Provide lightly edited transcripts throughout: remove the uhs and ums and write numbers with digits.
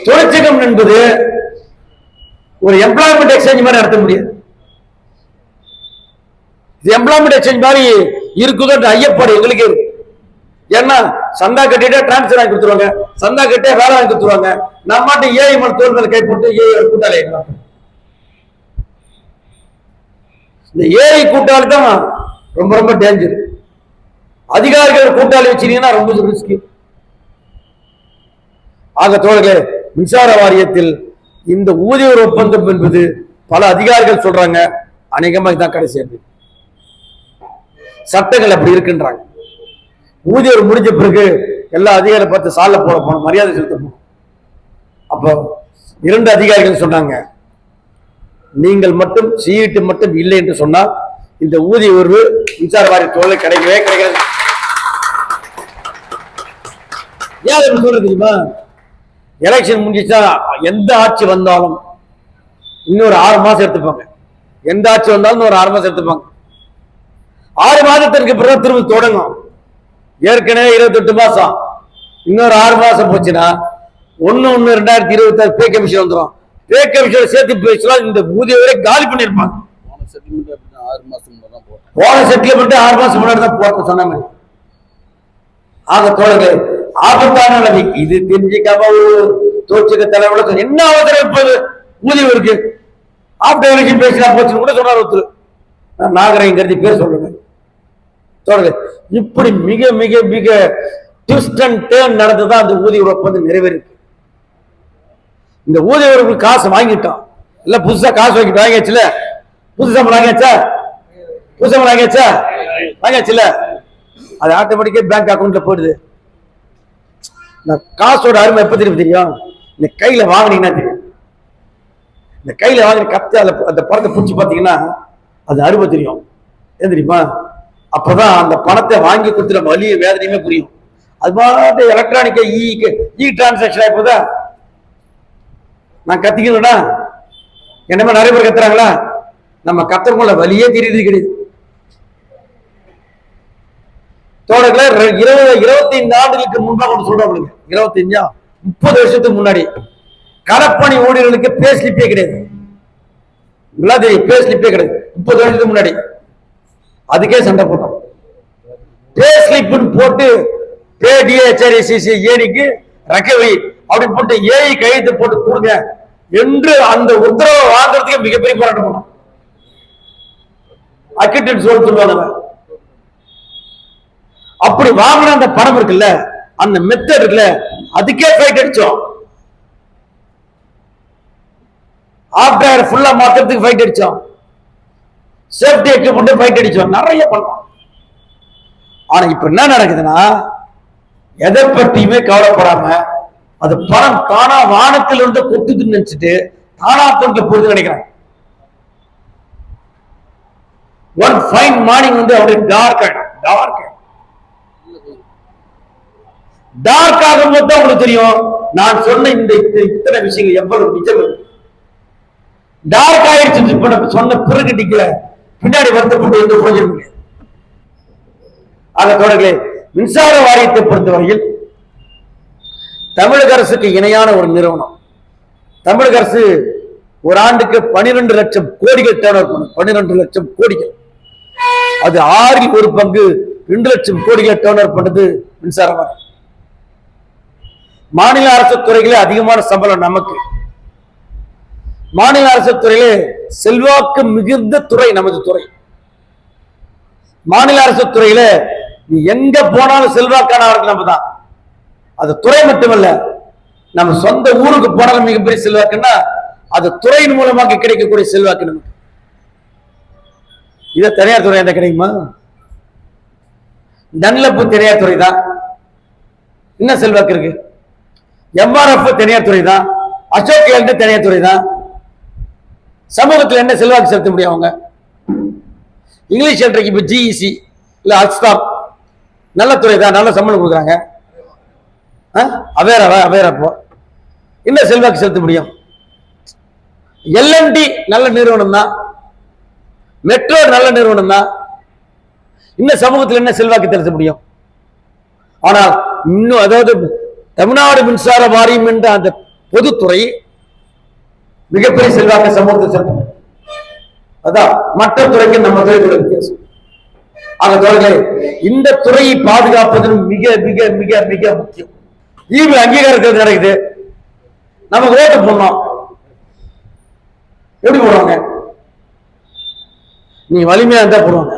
தொழிற்சங்கம் என்பது ஒரு எம்ப்ளாய்மெண்ட் எக்ஸ்சேஞ்ச் மாதிரி நடத்த முடியாது. எம்ப்ளாய்மெண்ட் எக்ஸ்சேஞ்ச் மாதிரி இருக்குதோ ஐயப்பாடு எங்களுக்கு இருக்கு. ஏன்னா சந்தா கட்டிட்டே டிரான்ஸ்பர் வாங்கி கொடுத்துருவாங்க, சந்தா கட்டே வேலை வாங்கி கொடுத்துருவாங்க. நம்மாட்ட ஏஐ மேல தோல் மேல கை போட்டு ஏஐ கூட்டாளி. இந்த ஏஐ கூட்டாளி தான் ரொம்ப ரொம்ப டேஞ்சர். அதிகாரிகள் கூட்டாளி வச்சிருக்கீங்கன்னா ரொம்ப ரிஸ்க். ஆக தோழர்களே, மின்சார வாரியத்தில் இந்த ஊதிய ஒப்பந்தம் என்பது பல அதிகாரிகள் சொல்றாங்க, அநேகமா இதுதான் கடைசி. சட்டங்கள் அப்படி இருக்குன்றாங்க. ஊதியர் முடிஞ்ச பிறகு எல்லா அதிகாரிகளை பார்த்து சால போட போனோம், மரியாதை செலுத்த போனோம். அப்போ 2 அதிகாரிகள் சொன்னாங்க, நீங்கள் மட்டும் சீட்டு மட்டும் இல்லை என்று சொன்னால் இந்த ஊதிய உயர்வு மின்சார வாரிய தொழில் கிடைக்கவே கிடைக்காது. ஏன் சொல்றது தெரியுமா? எலெக்ஷன் முடிஞ்சிச்சா எந்த ஆட்சி வந்தாலும் இன்னொரு 6 மாசம் எடுத்துப்பாங்க. எந்த ஆட்சி வந்தாலும் ஒரு 6 மாசம் எடுத்துப்பாங்க. 6 மாதத்திற்கு பிறகு திரும்ப தொடங்கும். ஏற்கனவே 28 மாசம், இன்னொரு 6 மாசம் போச்சுன்னா 1/1/2026 பே கமிஷன் வந்துடும். பே கமிஷன் சேர்த்து பேசலாம். இந்த ஊதிய வரை காலி பண்ணிருப்பாங்க. போன செட்டில்மெண்ட் 6 மாசம் முன்னாடி தான் போட்டு சொன்ன மாதிரி. ஆக தோழர்களே, ஆபத்தான நிலைமை இது. தெரிஞ்சுக்காம ஒரு தொழிற்சங்க தலைவர் என்ன அவசரம் இப்போது ஊதியம் இருக்கு, ஆப்டர் எலெக்ஷன் பேசினா போச்சுன்னு கூட சொன்னார் ஒருத்தர். நாகரிகம் கருதி பேர் சொல்லுங்க தோழர்களே. இப்படி மிக மிக மிக ட்விஸ்ட் அண்ட் டர்ன் நடந்துதான் அந்த ஊதிய ஒப்பந்தம் நிறைவேறிருக்கு. இந்த ஊதிய உறவு காசு வாங்கிட்டோம், இல்ல புதுசா காசு வாங்கியாச்சுல, புதுசா வாங்கியாச்சா, புதுசா வாங்கியாச்சுல, அது ஆட்டோமேட்டிக்கா பேங்க் அக்கௌண்ட்ல போயிடுது. இந்த காசோட அருமை எப்ப தெரியும்? இந்த கையில வாங்கினீங்கன்னா தெரியும். இந்த கையில வாங்கி கத்து அந்த பணத்தை பிடிச்சி பார்த்தீங்கன்னா அது அருமை தெரியும். ஏன் தெரியுமா? அப்பதான் அந்த பணத்தை வாங்கி கொடுத்துற வலிய வேதனையுமே புரியும். அது மாதிரி எலக்ட்ரானிக்கா இ டிரான்சாக்ஷன் ஆயிப்போதா. நான் கத்திக்கணும்னா என்னமா நிறைய பேர் கத்துறாங்களா? நம்ம கத்துறவங்கள வலியே தெரியுது கிடையாது. தோழர்களே, 25 ஆண்டுகளுக்கு முன்பாக ஒன்று சொல்றவங்களுக்கு, 25 30 வருஷத்துக்கு முன்னாடி களப்பணி ஊழியர்களுக்கு பே ஸ்லிப்பே கிடையாது. பே ஸ்லிப்பே கிடையாது 30 வருஷத்துக்கு முன்னாடி. அதுக்கே சண்டை போட்டோம். பே ஸ்லிப்னு போட்டு பே டிஹெச்ஆர்ஏசிசி ஏனிக்கு ரெக்கவரி அப்படின்னு போட்டு ஏஐ கையெழுத்து போட்டு கொடுங்க என்று அந்த உத்தரவை வாங்குறதுக்கு மிகப்பெரிய போராட்டம் பண்ணோம். அக்கிட்டன்ஸ் சொல்லுவாங்க. அப்படி வாங்கின அந்த பணம் இருக்குல்ல, அந்த மெத்தட் இருக்குல்ல, அதுக்கே ஃபைட் அடிச்சோம். ஆப்டர் ஃபுல்லா மாத்துறதுக்கு ஃபைட் அடிச்சோம். சேஃப்டி எக்யூப்மெண்ட் ஃபைட் அடிச்சோம். நிறைய பண்ணோம். ஆனா இப்ப என்ன நடக்குதுன்னா, எதை பற்றியுமே கவலைப்படாம அது பணம் தானா வானத்தில் இருந்து கொட்டுதுன்னு நினைச்சிட்டு தானா தொண்டு போடுது நினைக்கிறாங்க. ஒன் ஃபைன் மார்னிங் வந்து அப்படியே டார்க் ஆகும்போது தான் உங்களுக்கு தெரியும் நான் சொன்ன இந்த இத்தனை விஷயங்கள் எவ்வளவு நிஜம். டார்க் ஆயிடுச்சு சொன்ன பிறகு நிக்கல, பின்னாடி வருத்தப்பட்டு எந்த பிரயோஜனம் இல்லை. ஆக தோழர்களே, மின்சார வாரியத்தை பொறுத்தவரையில் தமிழக அரசுக்கு இணையான ஒரு நிறுவனம். தமிழக அரசு ஒரு ஆண்டுக்கு 12 லட்சம் கோடிகள் டர்ன் பண்ணும். 12 லட்சம் கோடிகள். அது 6 ஒரு பங்கு 2 லட்சம் கோடிகளை டர்ன் பண்ணது மின்சார வாரியம். மாநில அரசு துறைகளே அதிகமான சம்பளம் நமக்கு. மாநில அரசு துறையிலே செல்வாக்கு மிகுந்த துறை நமது துறை. மாநில அரசு துறையில எங்க போனாலும் செல்வாக்கானவர்கள் நம்ம தான். அது துறை மட்டுமல்ல, நம்ம சொந்த ஊருக்கு போனாலும் மிகப்பெரிய செல்வாக்குன்னா அது துறையின் மூலமாக கிடைக்கக்கூடிய செல்வாக்கு நமக்கு. இதை தனியார் துறை எந்த கிடைக்குமா? டன்லப் தனியார் துறை தான். என்ன செல்வாக்கு இருக்கு? எம்ஆர்எஃப் தனியார் துறை தான். அசோக் லேண்ட் தனியார் துறை தான். சமூகத்தில் என்ன செல்வாக்கு செலுத்த முடியும் அவங்க? இங்கிலீஷ் இன்றைக்கு இப்போ ஜிஇசி இல்ல அல்ஸ்டாப் நல்ல துறை தான், நல்ல சம்பளம் கொடுக்குறாங்க. அவேரப்போ என்ன செல்வாக்கு செலுத்த முடியும்? எல்என்டி நல்ல நிறுவனம் தான், மெட்ரோ நல்ல நிறுவனம் தான். இன்னும் சமூகத்தில் என்ன செல்வாக்கு செலுத்த முடியும்? ஆனால் இன்னும் அதாவது தமிழ்நாடு மின்சார வாரியம் என்ற அந்த பொதுத்துறை மிகப்பெரிய செல்வாக்க சமூகத்தை செலுத்தும். அதான் மற்ற துறைக்கு நம்ம துறைக்குள்ள வித்தியாசம். ஆக தோழர்களே, இந்த துறையை பாதுகாப்பது மிக மிக மிக மிக முக்கியம். ஈவு அங்கீகாரத்தில் நடக்குது. நமக்கு ஓட்டு போடணும். எப்படி போடுவாங்க? நீங்க வலிமையா இருந்தா போடுவாங்க,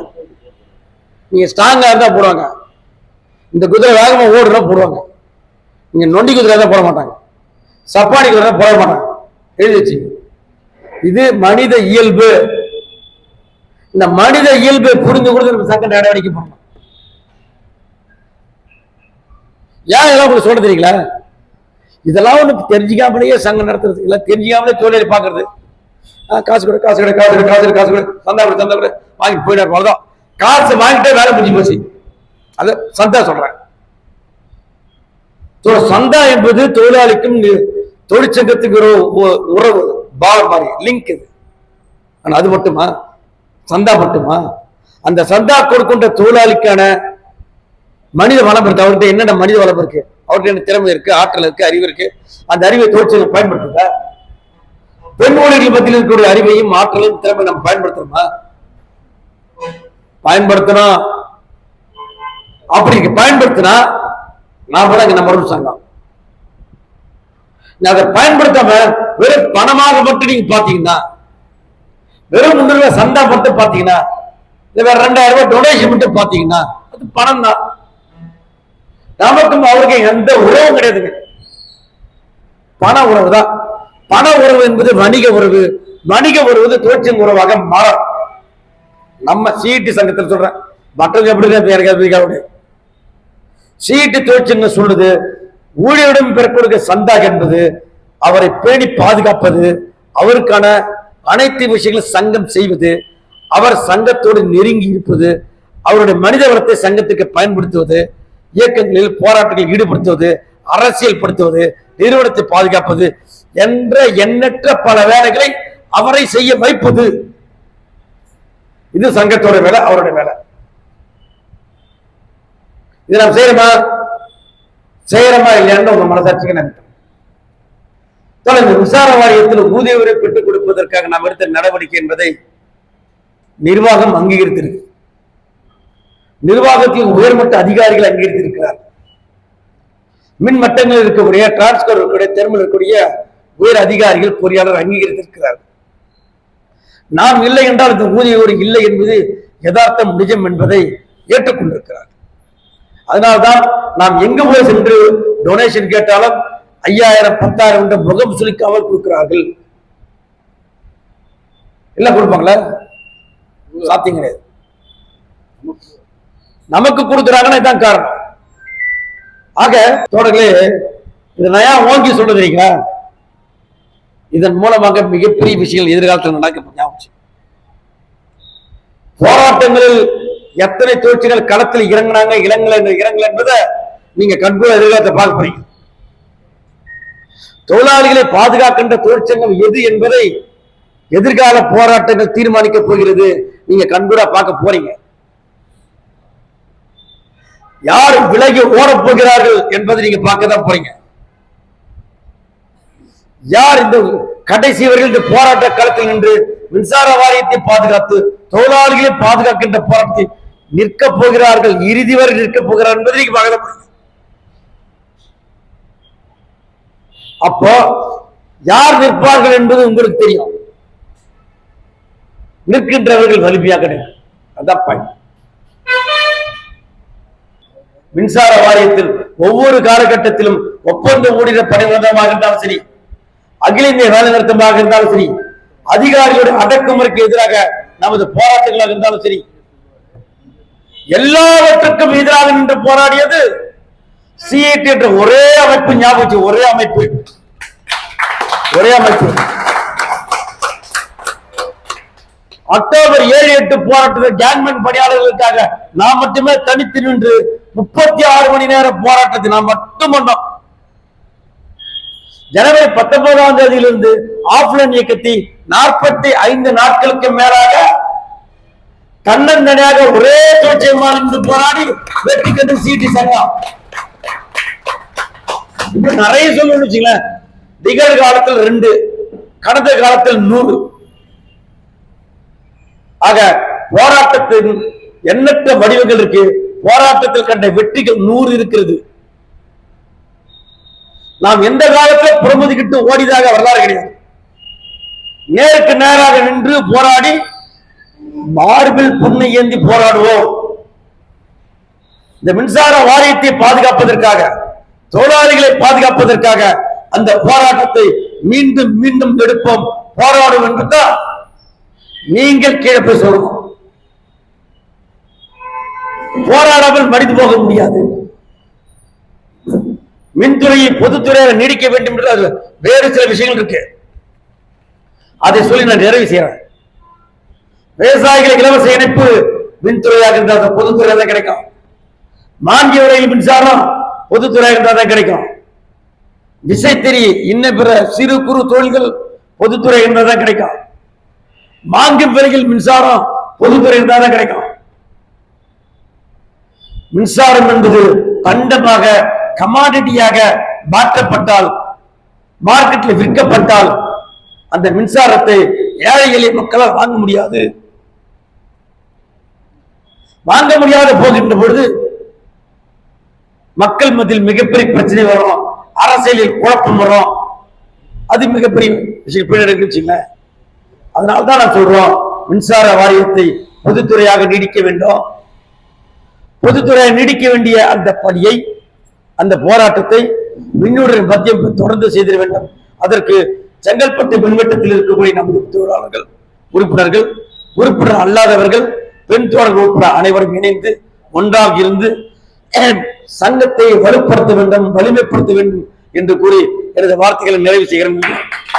நீங்க ஸ்ட்ராங்கா இருந்தா போடுவாங்க. இந்த குதிரை வேகமா ஓடுறா போடுவாங்க. நீங்க நொண்டி குதிரை தான் போட மாட்டாங்க, சப்பானி குதிரை போட மாட்டாங்க. எழுதி வச்சு. இது மனித இயல்பு. இந்த மனித இயல்பை புரிந்து கொடுத்து நம்ம சங்க நடவடிக்கை பண்ணணும். ஏன் இதெல்லாம் உங்களுக்கு சொல்ல தெரியுங்களா? இதெல்லாம் ஒண்ணு தெரிஞ்சுக்காமலேயே சங்கம் நடத்துறது, இல்லை தெரிஞ்சுக்காமலே தொழிலை பாக்குறது. காசு கூட காசு கூட காசு கூட காசு கூட காசு கூட சந்தா கூட சந்தா கூட வாங்கிட்டு போயிடாரு. அவ்வளவுதான், காசு வாங்கிட்டே வேலை முடிஞ்சு போச்சு. அது சந்தா சொல்றேன். சந்தா என்பது தொழிலாளிக்கும் தொழிற்சங்கத்துக்கு உறவு, பால் மாதிரி லிங்க். இது ஆனா அது மட்டுமா? சந்தா மட்டுமா? அந்த சந்தா கொடுக்கின்ற தொழிலாளிக்கான மனித வளம் இருக்கு. அவர்கிட்ட என்னென்ன மனித வளம் இருக்கு, அவர்கிட்ட என்ன திறமை இருக்கு, ஆற்றல் இருக்கு, அறிவு இருக்கு. அந்த அறிவை தொழிற்சங்கம் பயன்படுத்துதா? பெண் ஊழியர்கள் மத்தியில் இருக்கக்கூடிய அறிவையும் ஆற்றலையும் திறமை நம்ம பயன்படுத்துறோமா? பயன்படுத்தணும். அப்படி பயன்படுத்தினா நான் கூட நம்ம சங்கம். அதை பயன்படுத்தாம வெறும் பணமாக மட்டும் நீங்க பாத்தீங்கன்னா, வெறும் 300 ரூபாய் சந்தா மட்டும் பாத்தீங்கன்னா, வேற 2000 ரூபாய் டொனேஷன் மட்டும் பாத்தீங்கன்னா, அது பணம் தான். நமக்கும் அவருக்கு எந்த உறவும் கிடையாதுங்க. பண உறவு தான். பண உறவு என்பது வணிக உறவு. வணிக உறவு தொழிற்சங்க உறவாக மாறும். நம்ம சிஇடி சங்கத்தில் சொல்றேன், மற்றது எப்படி சிஇடி தொழிற்சங்கம் சொல்லுது, ஊழியரிடம் பெறக்கூடிய சந்தா என்பது அவரை பேணி பாதுகாப்பது, அவருக்கான அனைத்து விஷயங்களும் சங்கம் செய்வது, அவர் சங்கத்தோடு நெருங்கி இருப்பது, அவருடைய மனித வளத்தை சங்கத்துக்கு பயன்படுத்துவது, இயக்கங்களில் போராட்டங்களில் ஈடுபடுத்துவது, அரசியல் படுத்துவது, நிறுவனத்தை பாதுகாப்பது என்ற எண்ணற்ற பல வேலைகளை அவரை செய்ய வைப்பது. இது சங்கத்தோட வேலை, அவருடைய வேலை. இது நாம் செய்யறோமா இல்லையான்னு உங்க மனசாட்சிக்கு நினைக்கிறேன். இந்த விசாரணை வாரியத்தில் ஊதிய உரை பெற்றுக் கொடுப்பதற்காக நாம் எடுத்த நடவடிக்கை என்பதை நிர்வாகம் அங்கீகரித்திருக்கு. நிர்வாகத்தில் உயர்மட்ட அதிகாரிகள் அங்கீகரித்திருக்கிறார். மின் மட்டங்களில் இருக்கக்கூடிய டிரான்ஸ்கோர் இருக்கக்கூடிய தெருமல் இருக்கக்கூடிய உயர் அதிகாரிகள் பொறியாளர் அங்கீகரித்திருக்கிறார். நாம் இல்லை என்றால் இந்த ஊதிய உரை இல்லை என்பது யதார்த்தம், நிஜம் என்பதை ஏற்றுக்கொண்டிருக்கிறார். அதனால்தான் நாம் எங்க போய் சென்று டொனேஷன் கேட்டாலும் 5000 10,000 என்ற முகம் சுளிக்காமல் கொடுக்கிறார்கள். எல்லாம் கொடுப்பாங்களா? சாத்தியம் கிடையாது. நமக்கு கொடுக்குறாங்கன்னா இதுதான் காரணம். ஆக தோழர்களே, இதை நான் ஓங்கி சொல்றீங்களா? இதன் மூலமாக மிகப்பெரிய விஷயங்கள் எதிர்காலத்தில் நடக்க போராட்டங்களில் எத்தனை தொழிற்சங்கங்கள் களத்தில் இறங்கினாங்க, இறங்கல என்பதை நீங்க கண்கூட எதிர்காலத்தை பார்க்க போறீங்க. தொழிலாளிகளை பாதுகாக்கின்ற தொழிற்சங்கம் எது என்பதை எதிர்கால போராட்டங்கள் தீர்மானிக்க போகிறது. நீங்க கண்கூட பார்க்க போறீங்க. யார் விலகி ஓடப் போகிறார்கள் என்பதை நீங்க பார்க்க தான் போறீங்க. யார் இந்த கடைசிவர்கள் இந்த போராட்ட களத்தில் நின்று மின்சார வாரியத்தை பாதுகாத்து தொழிலாளிகளை பாதுகாக்கின்ற போராட்டத்தை நிற்க போகிறார்கள், இறுதி வரை நிற்க போகிறார்கள் என்பதை நீங்க பார்க்க தான் போறீங்க. அப்போ யார் நிற்பார்கள் என்பது உங்களுக்கு தெரியும். நிற்கின்றவர்கள் வலிமையாக கிடையாது. அதான் பாயிண்ட். மின்சார வாரியத்தில் ஒவ்வொரு காலகட்டத்திலும் ஒப்பந்த ஊழியர் பணிநிறுத்தமாக இருந்தாலும் சரி, அகில இந்திய வேலை நிறுத்தமாக இருந்தாலும் சரி, அதிகாரிகளுடைய அடக்குமுறைக்கு எதிராக நமது போராட்டங்களாக இருந்தாலும் சரி, எல்லாவற்றுக்கும் எதிராக நின்று போராடியது சிஐடி என்ற ஒரே அமைப்பு. ஞாபகம், ஒரே அமைப்பு. அக்டோபர் 7, 8 போராட்டத்தில் கேங்மேன் பணியாளர்களுக்காக நாம் மட்டுமே தனித்து நின்று 36 மணி நேர போராட்டத்தை நாம் மட்டும் பண்ணோம். ஜனவரி 19ஆம் தேதியிலிருந்து ஆஃப்லைன் இயக்கத்தை 45 நாட்களுக்கு மேலாக தன்னந்தனியாக ஒரே தொழிற்சங்கமாக இருந்து போராடி வெற்றி கண்டு சிடி சங்கம். இப்ப நிறைய சொல்லணும்னு வச்சுங்களேன். நிகழ்காலத்தில் 2, கடந்த காலத்தில் 100. ஆக போராட்டத்தின் எண்ணற்ற வடிவங்கள் இருக்கு. போராட்டத்தில் கண்ட வெற்றிகள் 100 இருக்கிறது. நாம் எந்த காலத்தில் புறமுதுகிட்டு ஓடிதாக வரலாறு கிடையாது. நேருக்கு நேராக நின்று போராடி மார்பில் புண்ணை ஏந்தி போராடுவோம். இந்த மின்சார வாரியத்தை பாதுகாப்பதற்காக, தொழிலாளிகளை பாதுகாப்பதற்காக அந்த போராட்டத்தை மீண்டும் மீண்டும் எடுப்போம், போராடும் என்றுதான் நீங்கள் கீழே போய் சொல்லணும். போராடாமல் மடிந்து போக முடியாது. மின்துறையை பொதுத்துறையாக நீடிக்க வேண்டும் என்று வேறு சில விஷயங்கள் இருக்கு. அதை சொல்லி நான் நிறைவு செய்யறேன். விவசாயிகளுக்கு இலவச இணைப்பு மின்துறையாக இருந்தால் பொதுத்துறையாக தான் கிடைக்கும். மானிய விலையில் மின்சாரம் பொதுத்துறையாக இருந்தால் தான் கிடைக்கும். விசைத்தறி இன்னும் பிற சிறு குறு தொழில்கள் பொதுத்துறை இருந்தால் தான் கிடைக்கும். மாங்கும் விலையில் மின்சாரம் பொதுத்துறை இருந்தால் தான் கிடைக்கும். மின்சாரம் என்பது பண்டமாக கமாடிட்டியாக மாற்றப்பட்டால், மார்க்கெட்டில் விற்கப்பட்டால் அந்த மின்சாரத்தை ஏழை எளிய மக்களால் வாங்க முடியாது. வாங்க முடியாத போகின்ற பொழுது மக்கள் மத்தியில் மிகப்பெரிய பிரச்சனை வரும், அரசியலில் குழப்பம் வரும். அது மிகப்பெரிய விஷயம் பின்னடைச்சுங்க. அதனால்தான் நான் சொல்றோம், மின்சார வாரியத்தை பொதுத்துறையாக நீடிக்க வேண்டும். பொதுத்துறையாக நீடிக்க வேண்டிய அந்த பணியை, அந்த போராட்டத்தை மின்னுடைய மத்தியம் தொடர்ந்து செய்திட வேண்டும். அதற்கு செங்கல்பட்டு மின்வெட்டத்தில் இருக்கக்கூடிய நமது தொழிலாளர்கள், உறுப்பினர் அல்லாதவர்கள், பெண் தோழர்கள் உட்பட அனைவரும் இணைந்து ஒன்றாக இருந்து சங்கத்தை வலுப்படுத்த வேண்டும், வலிமைப்படுத்த வேண்டும் என்று கூறி எனது வார்த்தைகளை நிறைவு செய்கிறேன்.